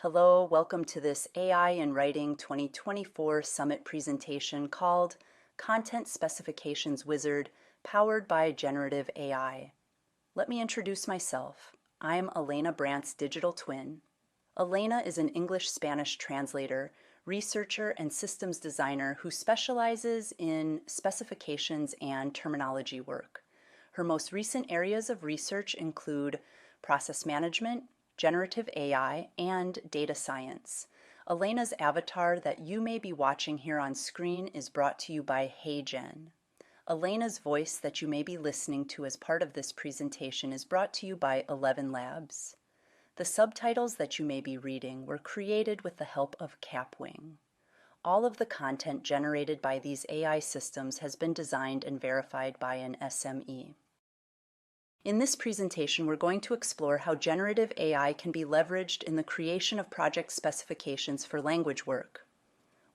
Hello, welcome to this AI in Writing 2024 Summit presentation called Content Specifications Wizard, powered by generative AI. Let me introduce myself. I'm Elena Brandt's digital twin. Elena is an English-Spanish translator, researcher, and systems designer who specializes in specifications and terminology work. Her most recent areas of research include process management, generative AI, and data science. Elena's avatar that you may be watching here on screen is brought to you by HeyGen. Elena's voice that you may be listening to as part of this presentation is brought to you by 11 Labs. The subtitles that you may be reading were created with the help of Capwing. All of the content generated by these AI systems has been designed and verified by an SME. In this presentation, we're going to explore how generative AI can be leveraged in the creation of project specifications for language work.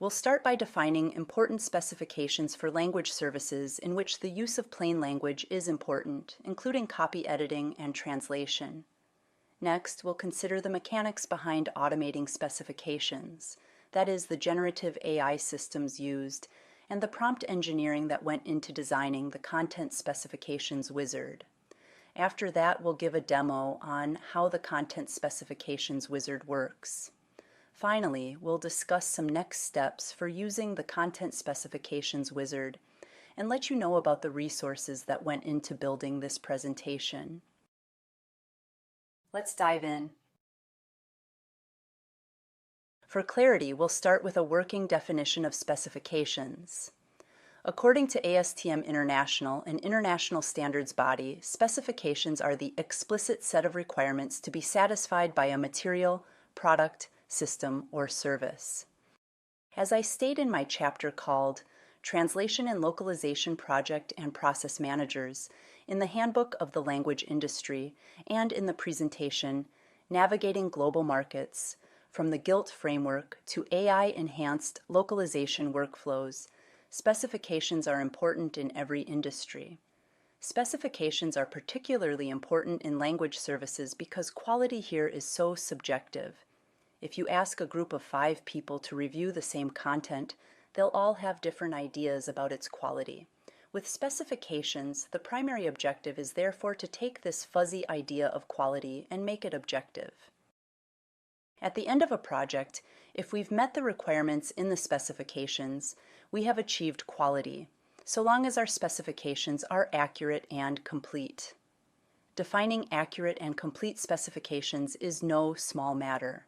We'll start by defining important specifications for language services in which the use of plain language is important, including copy editing and translation. Next, we'll consider the mechanics behind automating specifications, that is, the generative AI systems used, and the prompt engineering that went into designing the Content Specifications Wizard. After that, we'll give a demo on how the Content Specifications Wizard works. Finally, we'll discuss some next steps for using the Content Specifications Wizard and let you know about the resources that went into building this presentation. Let's dive in. For clarity, we'll start with a working definition of specifications. According to ASTM International, an international standards body, specifications are the explicit set of requirements to be satisfied by a material, product, system, or service. As I state in my chapter called Translation and Localization Project and Process Managers in the Handbook of the Language Industry and in the presentation Navigating Global Markets, from the GILT framework to AI-enhanced localization workflows, specifications are important in every industry. Specifications are particularly important in language services because quality here is so subjective. If you ask a group of 5 people to review the same content, they'll all have different ideas about its quality. With specifications, the primary objective is therefore to take this fuzzy idea of quality and make it objective. At the end of a project, if we've met the requirements in the specifications, we have achieved quality, so long as our specifications are accurate and complete. Defining accurate and complete specifications is no small matter.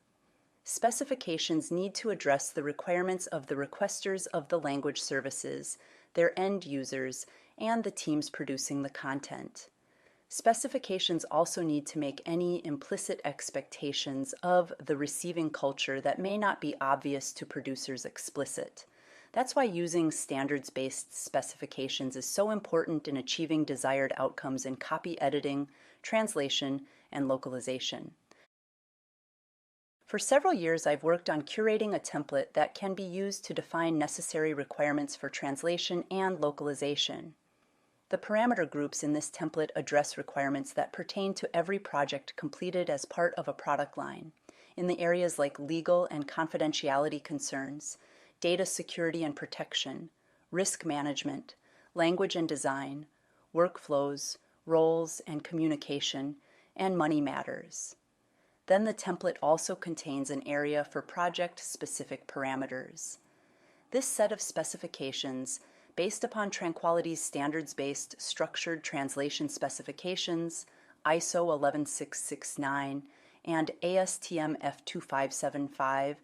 Specifications need to address the requirements of the requesters of the language services, their end users, and the teams producing the content. Specifications also need to make any implicit expectations of the receiving culture that may not be obvious to producers explicit. That's why using standards-based specifications is so important in achieving desired outcomes in copy editing, translation, and localization. For several years, I've worked on curating a template that can be used to define necessary requirements for translation and localization. The parameter groups in this template address requirements that pertain to every project completed as part of a product line, in the areas like legal and confidentiality concerns, data security and protection, risk management, language and design, workflows, roles and communication, and money matters. Then the template also contains an area for project-specific parameters. This set of specifications, based upon Tranquility's standards-based structured translation specifications, ISO 11669, and ASTM F2575,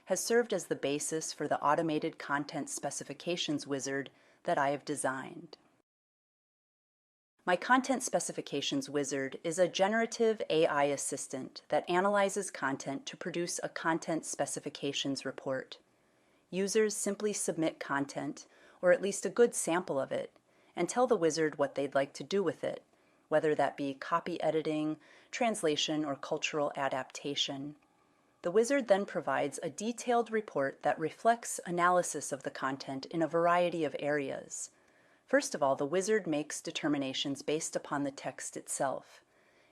has served as the basis for the automated content specifications wizard that I have designed. My Content Specifications Wizard is a generative AI assistant that analyzes content to produce a content specifications report. Users simply submit content, or at least a good sample of it, and tell the wizard what they'd like to do with it, whether that be copy editing, translation, or cultural adaptation. The wizard then provides a detailed report that reflects analysis of the content in a variety of areas. First of all, the wizard makes determinations based upon the text itself.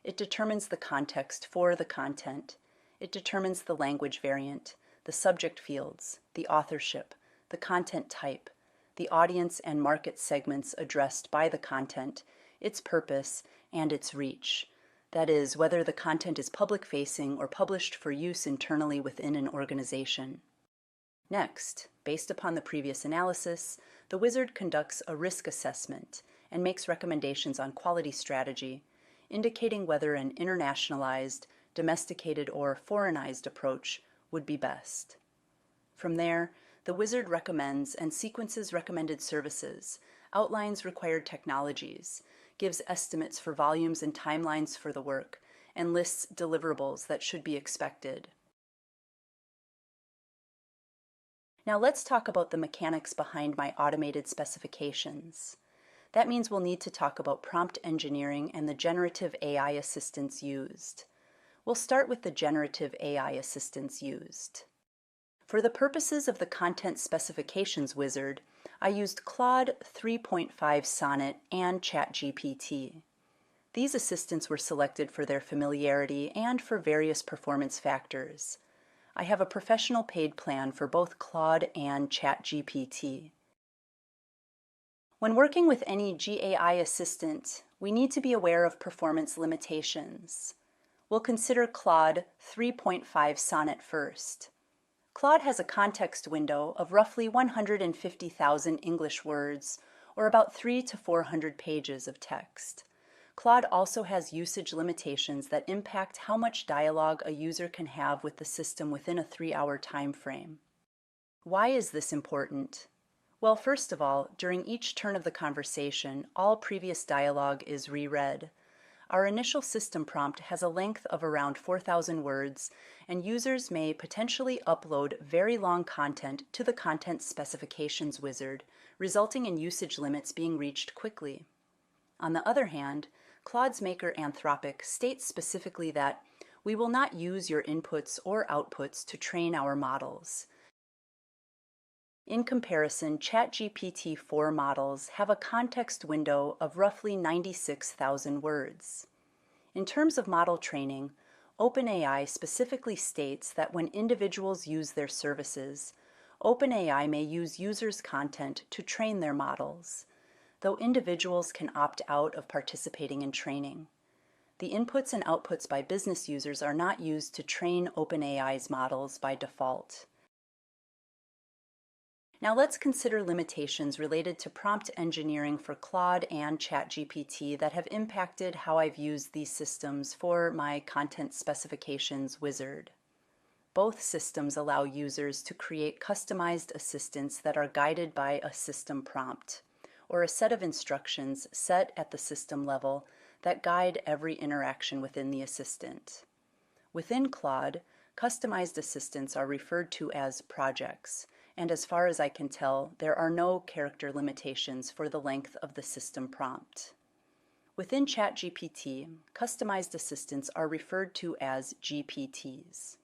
It determines the context for the content. It determines the language variant, the subject fields, the authorship, the content type, the audience and market segments addressed by the content, its purpose, and its reach. That is, whether the content is public-facing or published for use internally within an organization. Next, based upon the previous analysis, the wizard conducts a risk assessment and makes recommendations on quality strategy, indicating whether an internationalized, domesticated, or foreignized approach would be best. From there, the wizard recommends and sequences recommended services, outlines required technologies, gives estimates for volumes and timelines for the work, and lists deliverables that should be expected. Now let's talk about the mechanics behind my automated specifications. That means we'll need to talk about prompt engineering and the generative AI assistants used. We'll start with the generative AI assistants used. For the purposes of the content specifications wizard, I used Claude 3.5 Sonnet and ChatGPT. These assistants were selected for their familiarity and for various performance factors. I have a professional paid plan for both Claude and ChatGPT. When working with any GAI assistant, we need to be aware of performance limitations. We'll consider Claude 3.5 Sonnet first. Claude has a context window of roughly 150,000 English words, or about 300 to 400 pages of text. Claude also has usage limitations that impact how much dialogue a user can have with the system within a 3-hour time frame. Why is this important? Well, first of all, during each turn of the conversation, all previous dialogue is reread. Our initial system prompt has a length of around 4,000 words, and users may potentially upload very long content to the content specifications wizard, resulting in usage limits being reached quickly. On the other hand, Claude's maker Anthropic states specifically that we will not use your inputs or outputs to train our models. In comparison, ChatGPT-4 models have a context window of roughly 96,000 words. In terms of model training, OpenAI specifically states that when individuals use their services, OpenAI may use users' content to train their models, though individuals can opt out of participating in training. The inputs and outputs by business users are not used to train OpenAI's models by default. Now let's consider limitations related to prompt engineering for Claude and ChatGPT that have impacted how I've used these systems for my content specifications wizard. Both systems allow users to create customized assistants that are guided by a system prompt, or a set of instructions set at the system level that guide every interaction within the assistant. Within Claude, customized assistants are referred to as projects, and as far as I can tell, there are no character limitations for the length of the system prompt. Within ChatGPT, customized assistants are referred to as GPTs.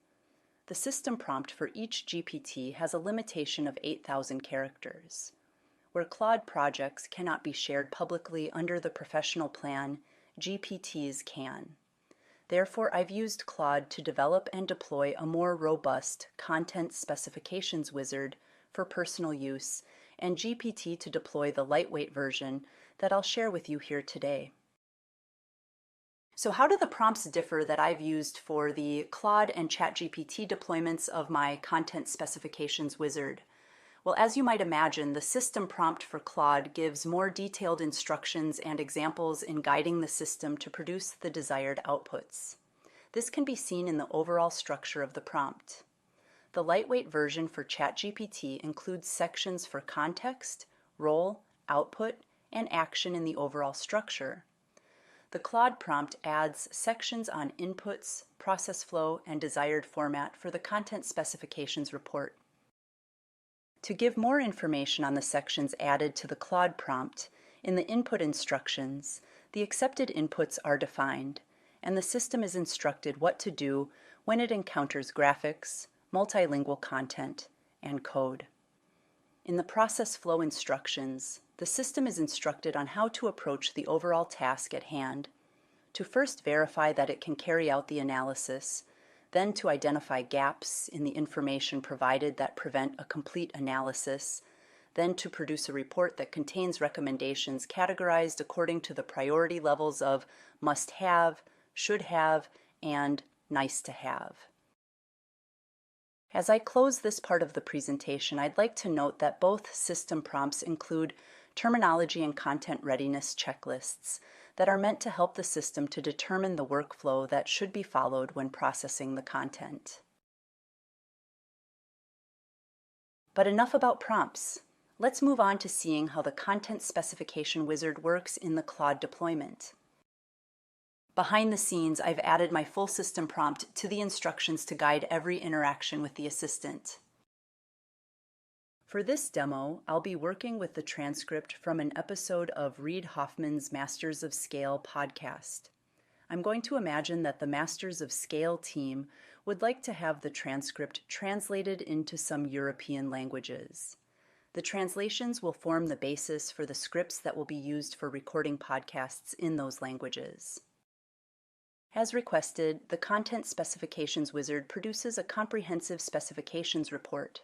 The system prompt for each GPT has a limitation of 8,000 characters. Where Claude projects cannot be shared publicly under the professional plan, GPTs can. Therefore, I've used Claude to develop and deploy a more robust content specifications wizard for personal use, and GPT to deploy the lightweight version that I'll share with you here today. So how do the prompts differ that I've used for the Claude and ChatGPT deployments of my content specifications wizard? Well, as you might imagine, the system prompt for Claude gives more detailed instructions and examples in guiding the system to produce the desired outputs. This can be seen in the overall structure of the prompt. The lightweight version for ChatGPT includes sections for context, role, output, and action in the overall structure. The Claude prompt adds sections on inputs, process flow, and desired format for the content specifications report. To give more information on the sections added to the Claude prompt, in the input instructions, the accepted inputs are defined, and the system is instructed what to do when it encounters graphics, multilingual content, and code. In the process flow instructions, the system is instructed on how to approach the overall task at hand, to first verify that it can carry out the analysis, then to identify gaps in the information provided that prevent a complete analysis, then to produce a report that contains recommendations categorized according to the priority levels of must have, should have, and nice to have. As I close this part of the presentation, I'd like to note that both system prompts include terminology and content readiness checklists that are meant to help the system to determine the workflow that should be followed when processing the content. But enough about prompts. Let's move on to seeing how the content specification wizard works in the Claude deployment. Behind the scenes, I've added my full system prompt to the instructions to guide every interaction with the assistant. For this demo, I'll be working with the transcript from an episode of Reid Hoffman's Masters of Scale podcast. I'm going to imagine that the Masters of Scale team would like to have the transcript translated into some European languages. The translations will form the basis for the scripts that will be used for recording podcasts in those languages. As requested, the Content Specifications Wizard produces a comprehensive specifications report.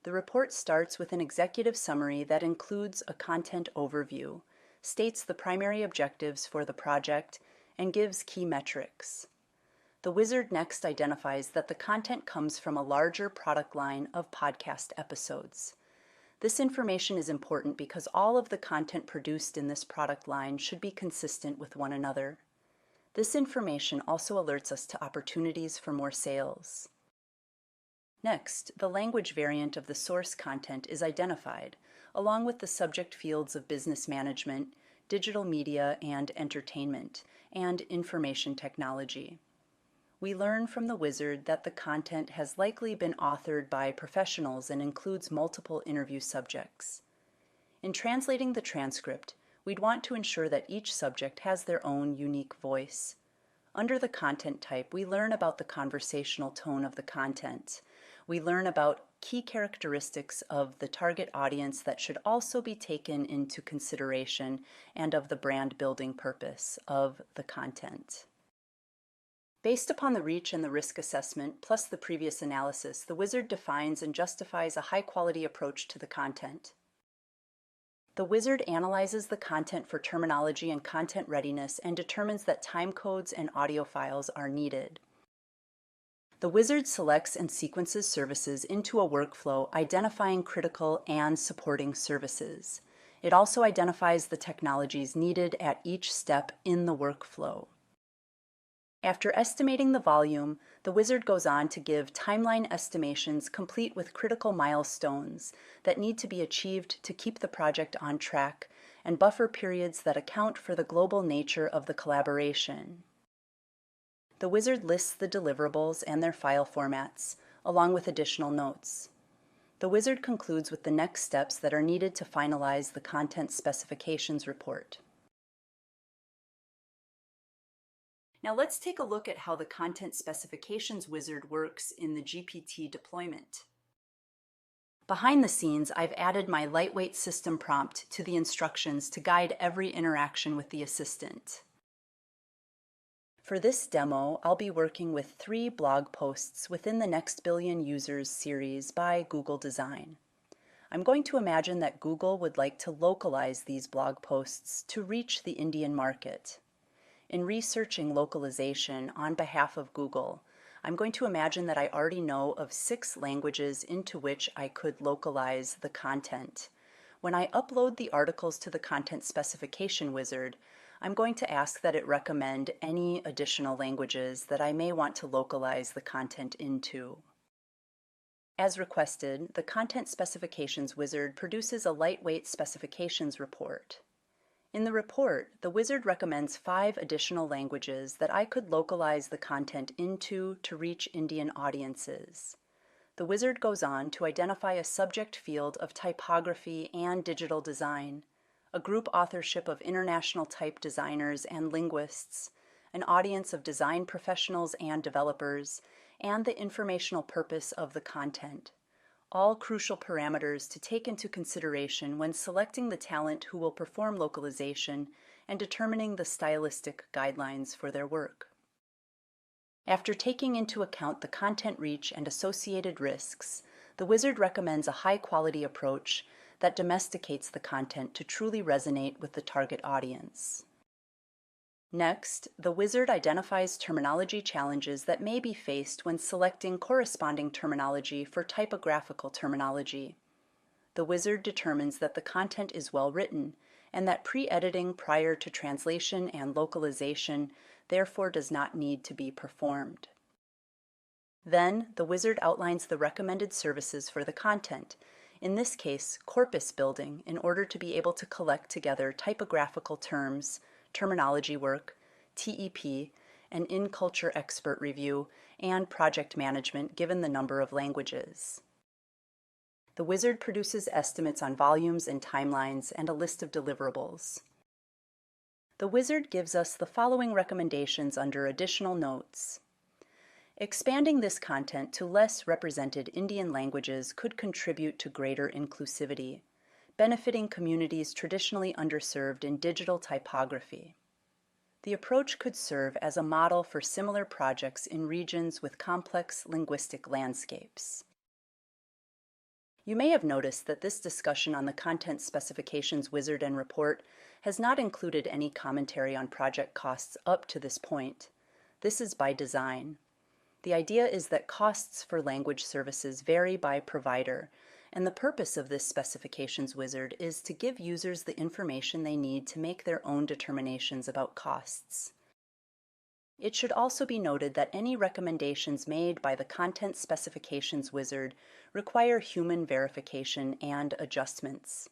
The report starts with an executive summary that includes a content overview, states the primary objectives for the project, and gives key metrics. The wizard next identifies that the content comes from a larger product line of podcast episodes. This information is important because all of the content produced in this product line should be consistent with one another. This information also alerts us to opportunities for more sales. Next, the language variant of the source content is identified, along with the subject fields of business management, digital media and entertainment, and information technology. We learn from the wizard that the content has likely been authored by professionals and includes multiple interview subjects. In translating the transcript, we'd want to ensure that each subject has their own unique voice. Under the content type, we learn about the conversational tone of the content. We learn about key characteristics of the target audience that should also be taken into consideration and of the brand building purpose of the content. Based upon the reach and the risk assessment, plus the previous analysis, the wizard defines and justifies a high-quality approach to the content. The wizard analyzes the content for terminology and content readiness and determines that timecodes and audio files are needed. The wizard selects and sequences services into a workflow identifying critical and supporting services. It also identifies the technologies needed at each step in the workflow. After estimating the volume, the wizard goes on to give timeline estimations complete with critical milestones that need to be achieved to keep the project on track and buffer periods that account for the global nature of the collaboration. The wizard lists the deliverables and their file formats, along with additional notes. The wizard concludes with the next steps that are needed to finalize the content specifications report. Now let's take a look at how the Content Specifications Wizard works in the GPT deployment. Behind the scenes, I've added my lightweight system prompt to the instructions to guide every interaction with the assistant. For this demo, I'll be working with 3 blog posts within the Next Billion Users series by Google Design. I'm going to imagine that Google would like to localize these blog posts to reach the Indian market. In researching localization on behalf of Google, I'm going to imagine that I already know of 6 languages into which I could localize the content. When I upload the articles to the Content Specification Wizard, I'm going to ask that it recommend any additional languages that I may want to localize the content into. As requested, the Content Specifications Wizard produces a lightweight specifications report. In the report, the wizard recommends 5 additional languages that I could localize the content into to reach Indian audiences. The wizard goes on to identify a subject field of typography and digital design, a group authorship of international type designers and linguists, an audience of design professionals and developers, and the informational purpose of the content. All crucial parameters to take into consideration when selecting the talent who will perform localization and determining the stylistic guidelines for their work. After taking into account the content reach and associated risks, the wizard recommends a high-quality approach that domesticates the content to truly resonate with the target audience. Next, the wizard identifies terminology challenges that may be faced when selecting corresponding terminology for typographical terminology. The wizard determines that the content is well written and that pre-editing prior to translation and localization therefore does not need to be performed. Then, the wizard outlines the recommended services for the content, in this case, corpus building, in order to be able to collect together typographical terms, terminology work, TEP, and in-culture expert review, and project management given the number of languages. The wizard produces estimates on volumes and timelines and a list of deliverables. The wizard gives us the following recommendations under additional notes. Expanding this content to less represented Indian languages could contribute to greater inclusivity, benefiting communities traditionally underserved in digital typography. The approach could serve as a model for similar projects in regions with complex linguistic landscapes. You may have noticed that this discussion on the Content Specifications Wizard and Report has not included any commentary on project costs up to this point. This is by design. The idea is that costs for language services vary by provider, and the purpose of this Specifications Wizard is to give users the information they need to make their own determinations about costs. It should also be noted that any recommendations made by the Content Specifications Wizard require human verification and adjustments.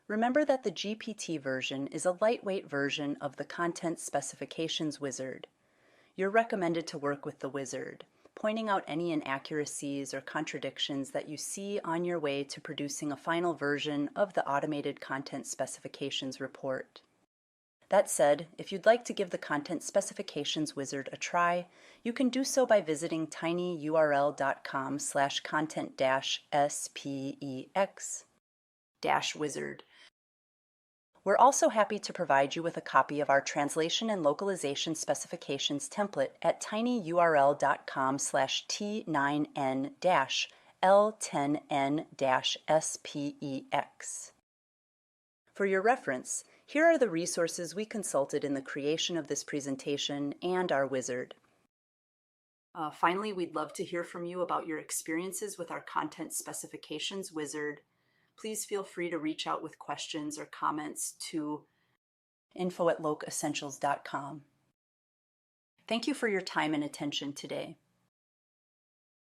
Remember that the GPT version is a lightweight version of the Content Specifications Wizard. You're recommended to work with the wizard, pointing out any inaccuracies or contradictions that you see on your way to producing a final version of the automated Content Specifications report. That said, if you'd like to give the Content Specifications Wizard a try, you can do so by visiting tinyurl.com/content-spex-wizard. We're also happy to provide you with a copy of our translation and localization specifications template at tinyurl.com/t9n-l10n-spex. For your reference, here are the resources we consulted in the creation of this presentation and our wizard. Finally, we'd love to hear from you about your experiences with our Content Specifications Wizard. Please feel free to reach out with questions or comments to info@lokeessentials.com. Thank you for your time and attention today.